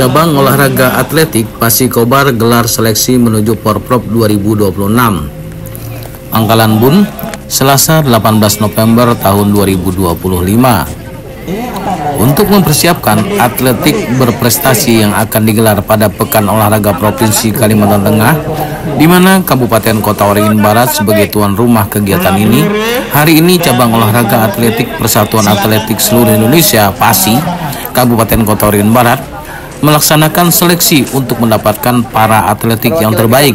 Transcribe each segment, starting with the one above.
Cabang olahraga atletik Pasi Kobar gelar seleksi menuju Porprov 2026. Pangkalan Bun, Selasa 18 November tahun 2025. Untuk mempersiapkan atletik berprestasi yang akan digelar pada Pekan Olahraga Provinsi Kalimantan Tengah, di mana Kabupaten Kota Waringin Barat sebagai tuan rumah kegiatan ini, hari ini cabang olahraga atletik Persatuan Atletik Seluruh Indonesia Pasi Kabupaten Kota Waringin Barat melaksanakan seleksi untuk mendapatkan para atletik yang terbaik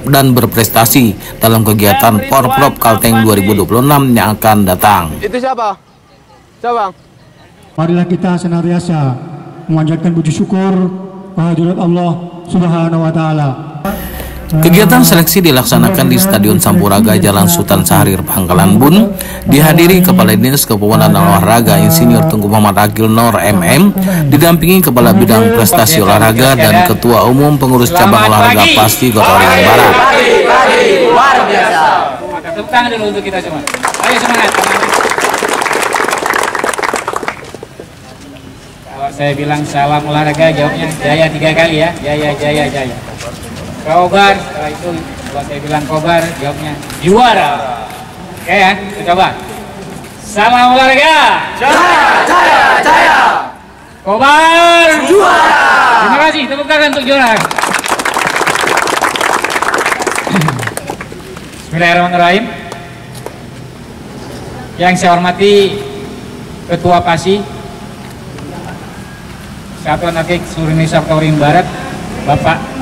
dan berprestasi dalam kegiatan Porprov Kalteng 2026 yang akan datang. Itu siapa? Siapa? Marilah kita senantiasa memanjatkan puji syukur kehadirat Allah Subhanahu wa taala. Kegiatan seleksi dilaksanakan di Stadion Sampuraga Jalan Sultan Syahrir, Pangkalan Bun, dihadiri Kepala Dinas Kepemudaan Olahraga Insinyur Tengku Muhammad Akil Nor MM, didampingi Kepala Bidang Prestasi Olahraga dan Ketua Umum Pengurus Cabang Olahraga Pasi Kota Waringin Barat. Luar biasa. Tepuk tangan dulu untuk kita semua. Ayo semangat. Kalau saya bilang salam olahraga, jawabnya jaya 3 kali ya. Jaya, jaya, jaya. Kobar, setelah itu kalau saya bilang Kobar, jawabnya juara. Oke ya, kita coba. Salam olahraga. Jaya, jaya, jaya. Kobar Juara. Terima kasih, tepuk tangan untuk juara. Bismillahirrahmanirrahim. Yang saya hormati Ketua Pasi Persatuan Atletik Seluruh Indonesia Kota Waringin Barat, Bapak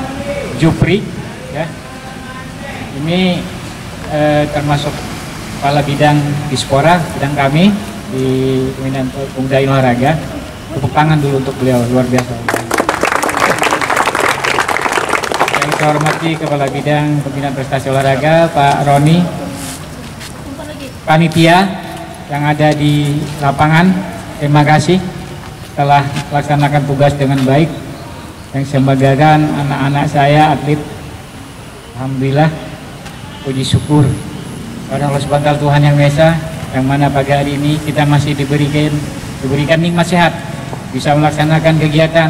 Jupri, ya. Ini termasuk kepala bidang Dispora, bidang kami di Kementerian Pemuda dan Olahraga. Tepuk tangan dulu untuk beliau, luar biasa. Yang saya hormati Kepala Bidang Pembinaan Prestasi Olahraga Pak Roni, panitia yang ada di lapangan, terima kasih telah melaksanakan tugas dengan baik. Yang saya banggakan anak-anak saya atlet, alhamdulillah, puji syukur pada Allah Subhanahu Tuhan Yang Maha Esa, yang mana pagi hari ini kita masih diberikan nikmat sehat, bisa melaksanakan kegiatan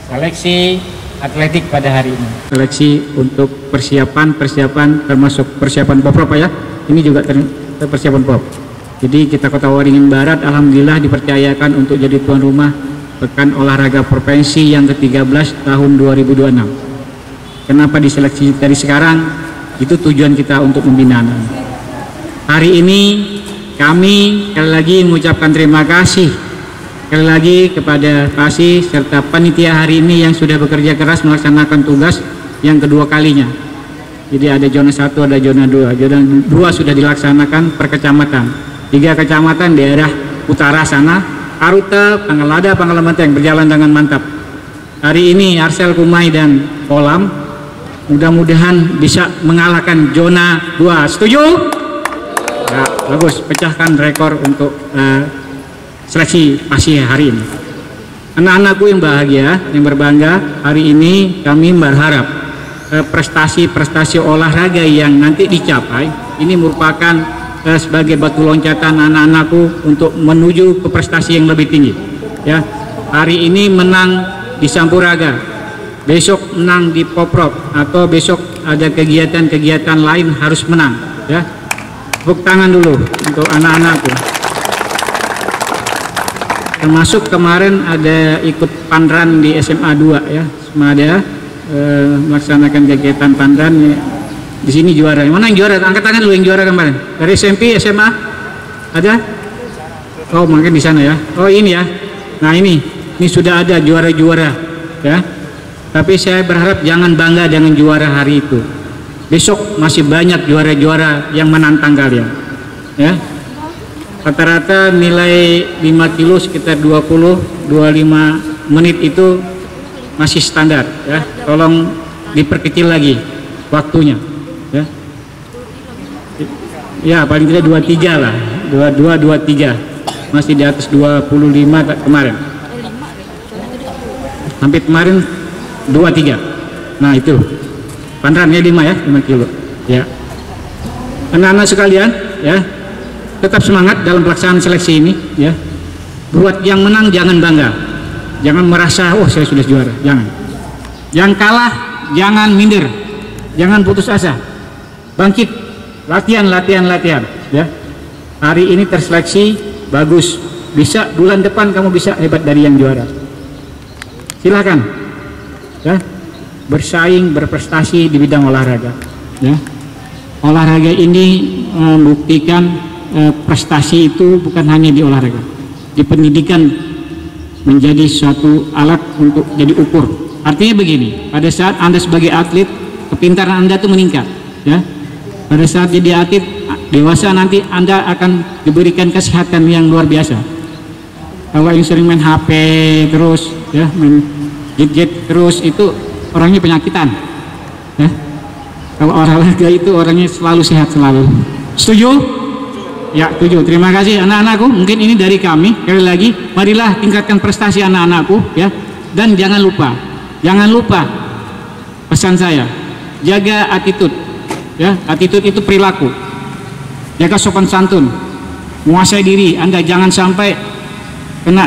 seleksi atletik pada hari ini. Seleksi untuk persiapan termasuk persiapan Porprov ya. Ini juga persiapan Porprov. Jadi kita Kota Waringin Barat alhamdulillah dipercayakan untuk jadi tuan rumah Pekan Olahraga Provinsi yang ke-13 tahun 2026. Kenapa diseleksi dari sekarang? Itu tujuan kita untuk membina anak. Hari ini kami sekali lagi mengucapkan terima kasih sekali lagi kepada Pasi serta panitia hari ini yang sudah bekerja keras melaksanakan tugas yang kedua kalinya. Jadi ada zona 1, ada zona 2. Zona 2 sudah dilaksanakan per kecamatan. 3 kecamatan daerah utara sana, Arute, Pangalada, Pangalamenteng berjalan dengan mantap. Hari ini Arsel, Kumai dan Kolam mudah-mudahan bisa mengalahkan zona 2. Setuju? Ya, bagus, pecahkan rekor untuk seleksi Pasi hari ini. Anak-anakku yang bahagia, yang berbangga, hari ini kami berharap prestasi-prestasi olahraga yang nanti dicapai ini merupakan sebagai batu loncatan anak-anakku untuk menuju ke prestasi yang lebih tinggi. Ya, hari ini menang di Sampuraga, besok menang di Porprov, atau besok ada kegiatan-kegiatan lain harus menang. Ya, tepuk tangan dulu untuk anak-anakku. Termasuk kemarin ada ikut Pandran di SMA 2 ya, Semada melaksanakan kegiatan Pandran. Di sini juara. Mana yang juara? Angkat tangan dulu yang juara kemarin. Dari SMP, SMA ada? Oh, mungkin di sana ya. Oh, ini ya. Nah, ini sudah ada juara-juara ya. Tapi saya berharap jangan bangga dengan juara hari itu. Besok masih banyak juara-juara yang menantang kalian. Ya. Rata-rata nilai 5 kilo sekitar 20-25 menit itu masih standar ya. Tolong diperkecil lagi waktunya. Ya paling tidak 23 lah, 22-23, masih di atas 25 kemarin, hampir kemarin 23. Nah itu Pandrannya 5 ya, 5 kilo ya. Anak-anak sekalian ya, tetap semangat dalam pelaksanaan seleksi ini ya. Buat yang menang jangan bangga, Jangan merasa oh saya sudah juara, jangan. Yang kalah jangan minder, jangan putus asa, bangkit, latihan ya. Hari ini terseleksi bagus, bisa bulan depan kamu bisa hebat dari yang juara. Silakan ya, bersaing, berprestasi di bidang olahraga ya. Olahraga ini membuktikan prestasi itu bukan hanya di olahraga, di pendidikan menjadi suatu alat untuk jadi ukur. Artinya begini, pada saat Anda sebagai atlet, kepintaran Anda itu meningkat ya. Pada saat jadi atlet dewasa nanti Anda akan diberikan kesehatan yang luar biasa. Kalau yang sering main HP terus ya, main gadget terus, itu orangnya penyakitan ya. Kalau olahraga itu orangnya selalu sehat selalu. Setuju? Ya, setuju. Terima kasih anak-anakku. Mungkin ini dari kami. Sekali lagi, marilah tingkatkan prestasi anak-anakku ya. Dan jangan lupa pesan saya, jaga attitude ya. Attitude itu perilaku. Jaga sopan santun, menguasai diri. Anda jangan sampai kena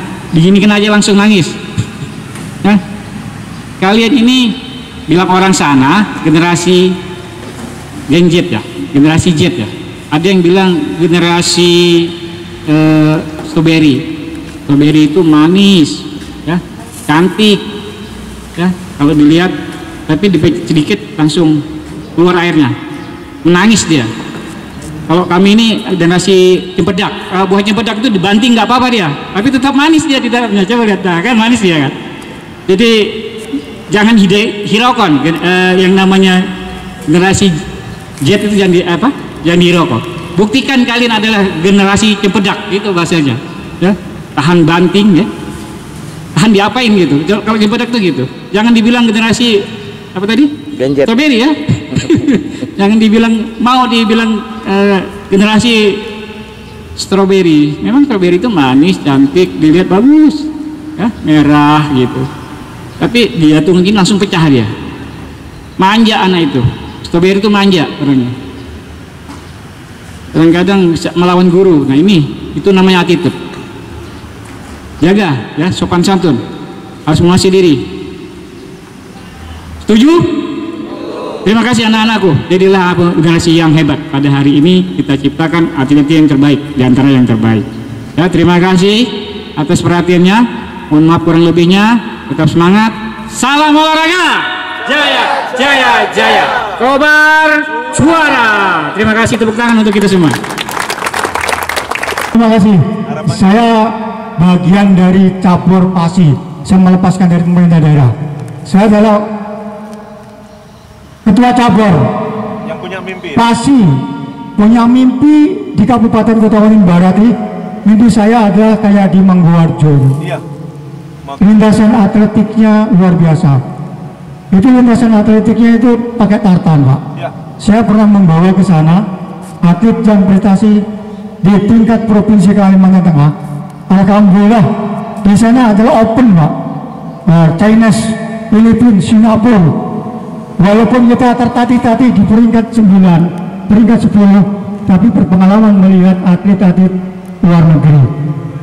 aja langsung nangis ya. Kalian ini bilang orang sana generasi Gen Z ya, generasi Z ya. Ada yang bilang generasi strawberry itu manis ya, cantik ya kalau dilihat, tapi dipecet sedikit langsung keluar airnya, menangis dia. Kalau kami ini generasi cempedak, buah cempedak itu dibanting nggak apa-apa dia, tapi tetap manis dia di dalamnya. Coba lihat, nah, kan manis dia kan. Jadi jangan hiraukan yang namanya generasi Z itu jangan dirokok. Buktikan kalian adalah generasi cempedak, itu bahasanya ya. Tahan banting ya, tahan diapain gitu. Kalau cempedak tuh gitu. Jangan dibilang generasi apa tadi? Strawberry ya. Jangan mau dibilang generasi strawberry. Memang strawberry itu manis, cantik, dilihat bagus ya, merah gitu. Tapi dia tuh mungkin langsung pecah dia. Manja anak itu. Strawberry itu manja orangnya. Kadang-kadang bisa melawan guru. Nah itu namanya attitude. Jaga ya, sopan santun, harus menguasai diri. Setuju? Terima kasih anak-anakku. Jadilah generasi yang hebat. Pada hari ini kita ciptakan atlet yang terbaik, di antara yang terbaik ya. Terima kasih atas perhatiannya. Mohon maaf kurang lebihnya. Tetap semangat. Salam olahraga. Jaya, jaya, jaya. Kobar juara. Terima kasih, tepuk tangan untuk kita semua. Terima kasih. Saya bagian dari cabur PASI. Saya melepaskan dari pemerintah daerah. Saya adalah ketua cabur yang punya mimpi. PASI, punya mimpi di Kabupaten Kota Waringin Barat ini. Mimpi saya adalah kayak di Mangguwarjo. Iya. Lintasan atletiknya luar biasa. Itu lintasan atletiknya itu pakai tartan, Pak. Ya. Saya pernah membawa ke sana atlet yang prestasi di tingkat provinsi Kalimantan Tengah. Alhamdulillah di sana adalah open, Pak. China, Filipina, Singapura. Walaupun kita tertatih-tatih di peringkat 9, peringkat 10, tapi berpengalaman melihat atlet-atlet luar negeri.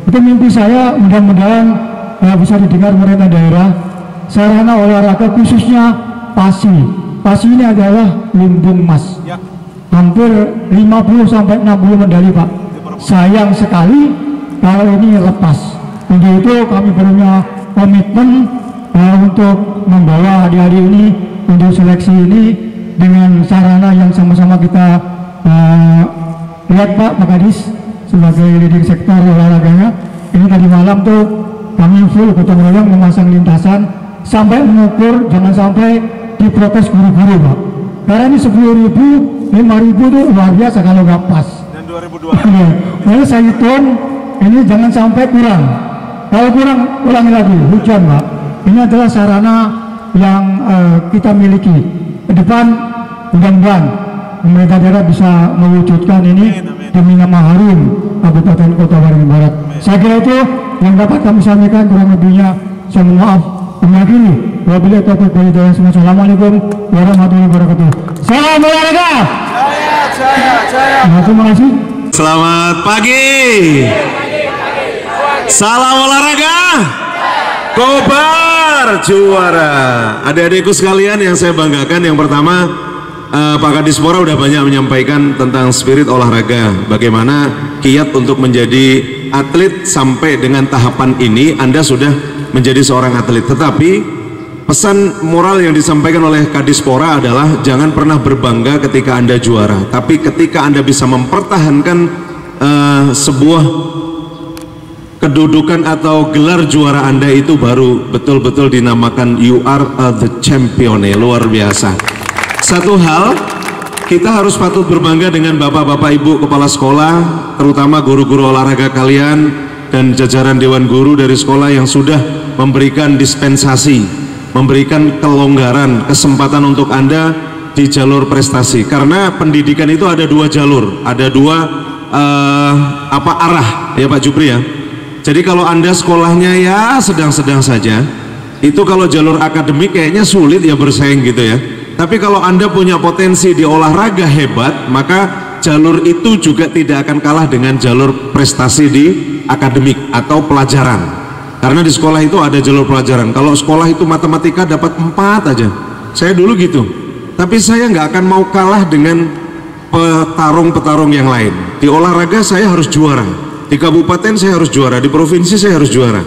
Itu mimpi saya, mudah-mudahan bisa didengar pemerintah daerah. Sarana olahraga khususnya PASI. PASI ini adalah lumbung emas. Ya. Hampir 50-60 medali, Pak. Sayang sekali kalau ini lepas. Untuk itu kami punya komitmen untuk membawa adik-adik ini untuk seleksi ini dengan sarana yang sama-sama kita lihat, Pak Kadis sebagai leading sektor olahraganya. Ini tadi malam tuh kami full gotong royong memasang lintasan sampai mengukur, jangan sampai diprotes guru-guru, Pak. Karena ini 10.000, 5.000 itu luar biasa kalau nggak pas. Dan 2002. Lalu saya hitung ini jangan sampai kurang. Kalau kurang, ulangi lagi. Hujan, Pak. Ini adalah sarana yang kita miliki. Ke depan, mudah-mudahan pemerintah daerah bisa mewujudkan ini demi nama harum Kabupaten Kota Waringin Barat. Saya kira itu yang dapat kami sampaikan, kurang lebihnya saya mohon maaf. Mengakhiri, wabillahi taufiq wal hidayah. Assalamualaikum warahmatullahi wabarakatuh. Salam olahraga. Jaya. Terima kasih. Selamat pagi. Salam olahraga. Kobar juara. Adik-adikku sekalian yang saya banggakan, yang pertama Pak Kadispora udah banyak menyampaikan tentang spirit olahraga, bagaimana kiat untuk menjadi atlet sampai dengan tahapan ini Anda sudah menjadi seorang atlet. Tetapi pesan moral yang disampaikan oleh Kadispora adalah jangan pernah berbangga ketika Anda juara, tapi ketika Anda bisa mempertahankan sebuah kedudukan atau gelar juara Anda, itu baru betul-betul dinamakan you are the champion. Luar biasa. Satu hal, kita harus patut berbangga dengan bapak-bapak ibu kepala sekolah, terutama guru-guru olahraga kalian dan jajaran dewan guru dari sekolah yang sudah memberikan dispensasi, memberikan kelonggaran, kesempatan untuk Anda di jalur prestasi. Karena pendidikan itu ada dua jalur, ada dua arah ya Pak Jupri ya. Jadi kalau Anda sekolahnya ya sedang-sedang saja, itu kalau jalur akademik kayaknya sulit ya bersaing gitu ya. Tapi kalau Anda punya potensi di olahraga hebat, maka jalur itu juga tidak akan kalah dengan jalur prestasi di akademik atau pelajaran. Karena di sekolah itu ada jalur pelajaran. Kalau sekolah itu matematika dapat 4 aja, saya dulu gitu. Tapi saya nggak akan mau kalah dengan petarung-petarung yang lain. Di olahraga saya harus juara, di kabupaten saya harus juara, di provinsi saya harus juara.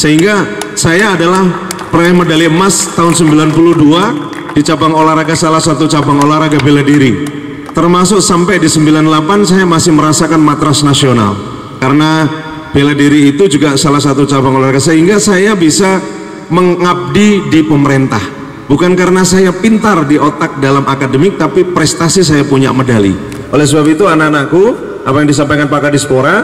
Sehingga saya adalah peraih medali emas tahun 92 di cabang olahraga, salah satu cabang olahraga bela diri. Termasuk sampai di 98 saya masih merasakan matras nasional. Karena bela diri itu juga salah satu cabang olahraga, sehingga saya bisa mengabdi di pemerintah. Bukan karena saya pintar di otak dalam akademik, tapi prestasi saya punya medali. Oleh sebab itu anak-anakku, apa yang disampaikan Pak Kadispora,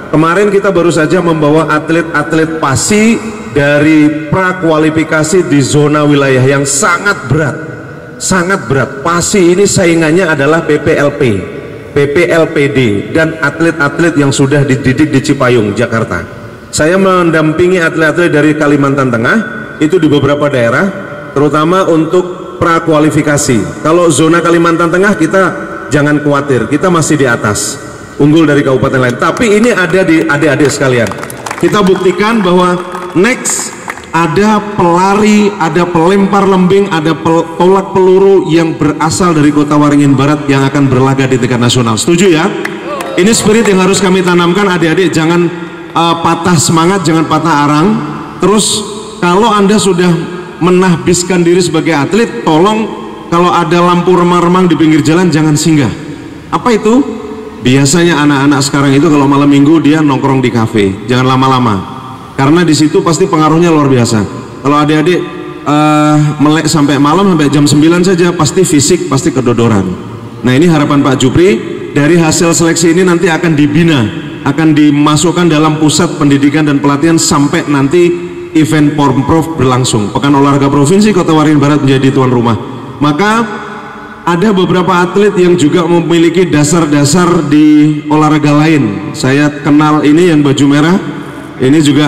kemarin kita baru saja membawa atlet-atlet PASI dari prakualifikasi di zona wilayah yang sangat berat. Sangat berat. PASI ini saingannya adalah PPLP, PPLPD, dan atlet-atlet yang sudah dididik di Cipayung, Jakarta. Saya mendampingi atlet-atlet dari Kalimantan Tengah, itu di beberapa daerah, terutama untuk prakualifikasi. Kalau zona Kalimantan Tengah kita jangan khawatir, kita masih di atas, unggul dari kabupaten lain. Tapi ini ada di adik-adik sekalian, kita buktikan bahwa next ada pelari, ada pelempar lembing, ada tolak peluru yang berasal dari Kota Waringin Barat yang akan berlaga di tingkat nasional. Setuju ya? Ini spirit yang harus kami tanamkan adik-adik. Jangan patah semangat, jangan patah arang. Terus kalau Anda sudah menahbiskan diri sebagai atlet, tolong kalau ada lampu remang-remang di pinggir jalan jangan singgah. Apa itu? Biasanya anak-anak sekarang itu kalau malam minggu dia nongkrong di kafe, jangan lama-lama, karena di situ pasti pengaruhnya luar biasa. Kalau adik-adik melek sampai malam, sampai jam 9 saja, pasti fisik pasti kedodoran. Nah ini harapan Pak Jupri, dari hasil seleksi ini nanti akan dibina, akan dimasukkan dalam pusat pendidikan dan pelatihan sampai nanti event Porprov berlangsung. Pekan Olahraga Provinsi Kota Waringin Barat menjadi tuan rumah. Maka ada beberapa atlet yang juga memiliki dasar-dasar di olahraga lain. Saya kenal ini yang baju merah. Ini juga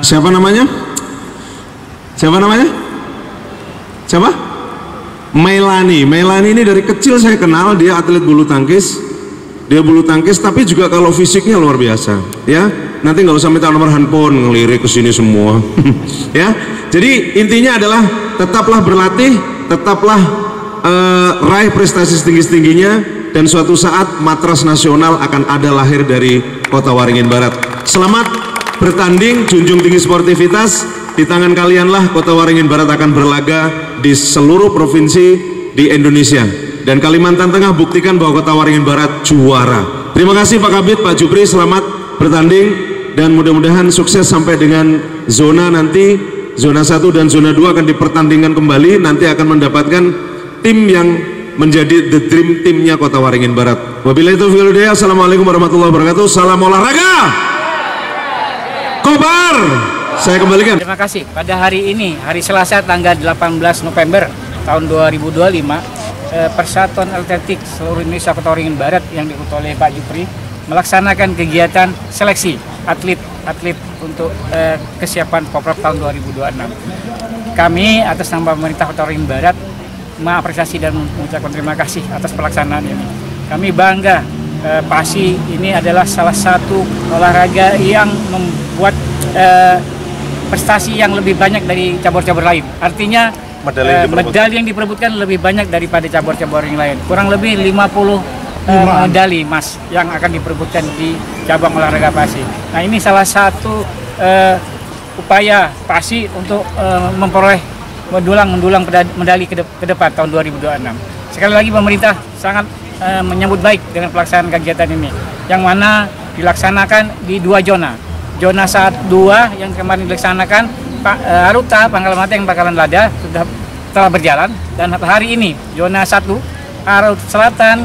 siapa namanya? Siapa namanya? Siapa? Melani. Melani ini dari kecil saya kenal, dia atlet bulu tangkis. Dia bulu tangkis, tapi juga kalau fisiknya luar biasa, ya. Nanti nggak usah minta nomor handphone, ngelirik ke sini semua, ya. Jadi intinya adalah tetaplah berlatih, tetaplah raih prestasi setinggi-tingginya, dan suatu saat matras nasional akan ada lahir dari Kota Waringin Barat. Selamat bertanding, junjung tinggi sportivitas. Di tangan kalianlah Kota Waringin Barat akan berlaga di seluruh provinsi di Indonesia. Dan Kalimantan Tengah buktikan bahwa Kota Waringin Barat juara. Terima kasih Pak Kabid, Pak Jupri, selamat bertanding dan mudah-mudahan sukses sampai dengan zona nanti. Zona 1 dan zona 2 akan dipertandingkan kembali, nanti akan mendapatkan tim yang menjadi the dream timnya Kota Waringin Barat. Wabillahi taufiq wal hidayah. Assalamualaikum warahmatullahi wabarakatuh. Salam olahraga. Kobar. Saya kembalikan. Terima kasih. Pada hari ini, hari Selasa tanggal 18 November tahun 2025, Persatuan Atletik seluruh Indonesia Kota Waringin Barat yang diketuai oleh Pak Jupri melaksanakan kegiatan seleksi atlet untuk kesiapan Porprov tahun 2026. Kami atas nama pemerintah Kota Waringin Barat mengapresiasi dan mengucapkan terima kasih atas pelaksanaan ini. Kami bangga, PASI ini adalah salah satu olahraga yang membuat prestasi yang lebih banyak dari cabur-cabur lain. Artinya medali yang diperebutkan lebih banyak daripada cabur-cabur yang lain. Kurang lebih 50 medali emas yang akan diperebutkan di cabang olahraga PASI. Nah, ini salah satu upaya PASI untuk memperoleh mendulang medali ke depan tahun 2026. Sekali lagi pemerintah sangat menyambut baik dengan pelaksanaan kegiatan ini, yang mana dilaksanakan di 2 zona. Zona 1-2 yang kemarin dilaksanakan Aruta, Pangkalan Mateng, Pangkalan Lada telah berjalan, dan hari ini zona 1 Arut Selatan,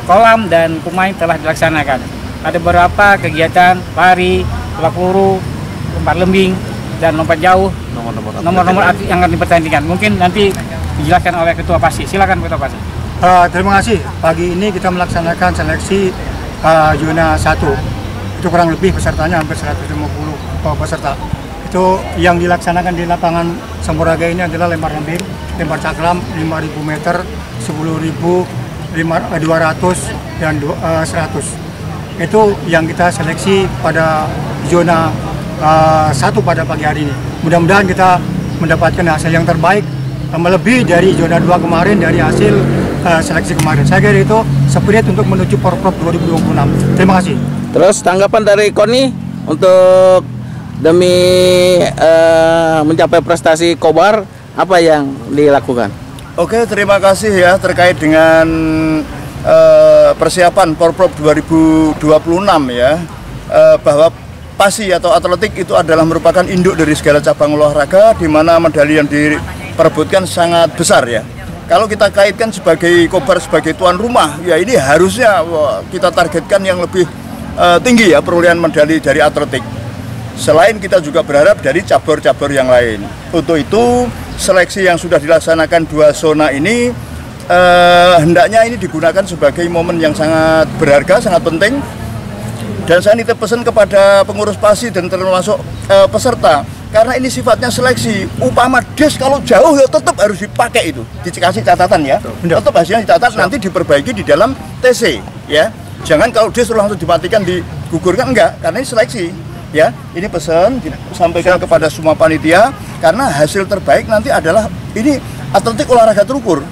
Kolam dan Kumai telah dilaksanakan. Ada beberapa kegiatan lari, lompat peluru, lompat lembing, dan lompat jauh. Nomor-nomor yang akan dipertandingkan mungkin nanti dijelaskan oleh Ketua PASI. Silakan Ketua PASI. Terima kasih. Pagi ini kita melaksanakan seleksi zona 1. Itu kurang lebih pesertanya hampir 150 peserta. Itu yang dilaksanakan di lapangan Sampuraga ini adalah lempar lembing, lempar cakram 5.000 meter, 10.000, 200 dan 100. Itu yang kita seleksi pada zona 1 pada pagi hari ini. Mudah-mudahan kita mendapatkan hasil yang terbaik, melebihi dari zona 2 kemarin dari hasil seleksi kemarin. Saya kira itu spirit untuk menuju Porprov 2026. Terima kasih. Terus tanggapan dari Koni untuk demi mencapai prestasi Kobar, apa yang dilakukan? Oke, terima kasih ya terkait dengan persiapan Porprov 2026 ya, bahwa PASI atau atletik itu adalah merupakan induk dari segala cabang olahraga, di mana medali yang diperebutkan sangat besar ya. Kalau kita kaitkan sebagai Kobar sebagai tuan rumah, ya ini harusnya kita targetkan yang lebih tinggi ya perolehan medali dari atletik. Selain kita juga berharap dari cabur-cabur yang lain. Untuk itu seleksi yang sudah dilaksanakan 2 zona ini hendaknya ini digunakan sebagai momen yang sangat berharga, sangat penting. Dan saya nitip pesan kepada pengurus PASI dan termasuk peserta, karena ini sifatnya seleksi. Upama des kalau jauh ya tetap harus dipakai itu, dikasih catatan ya. Tetap hasilnya dicatat, nanti diperbaiki di dalam TC ya. Jangan kalau des langsung dimatikan, digugurkan, enggak, karena ini seleksi ya. Ini pesan disampaikan kepada semua panitia, karena hasil terbaik nanti adalah ini atletik olahraga terukur,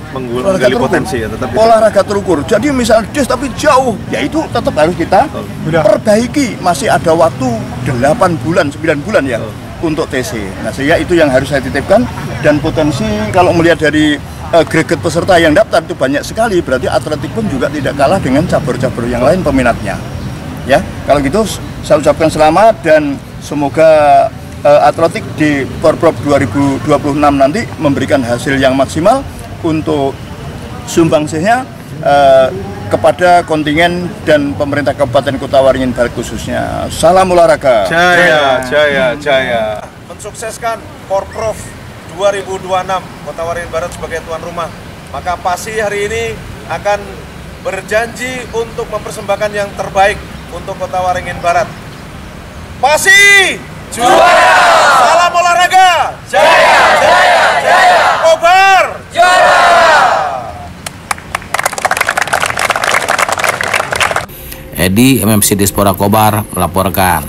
potensi ya, tetap olahraga terukur. Jadi misalnya des tapi jauh, ya itu tetap harus kita perbaiki. Masih ada waktu 8 bulan, 9 bulan ya untuk TC. Nah, sehingga itu yang harus saya titipkan. Dan potensi kalau melihat dari greget peserta yang daftar itu banyak sekali, berarti atletik pun juga tidak kalah dengan cabur-cabur yang lain peminatnya. Ya, kalau gitu saya ucapkan selamat dan semoga atletik di Porprov 2026 nanti memberikan hasil yang maksimal untuk sumbangsihnya kepada kontingen dan pemerintah Kabupaten Kota Waringin Barat khususnya. Salam olahraga. Jaya, jaya, jaya. Mensukseskan Porprov 2026 Kota Waringin Barat sebagai tuan rumah. Maka PASI hari ini akan berjanji untuk mempersembahkan yang terbaik untuk Kota Waringin Barat. PASI juara! Salam olahraga! Jaya, jaya, jaya! Kobar! Juara! Edi, MMC Dispora Kobar melaporkan.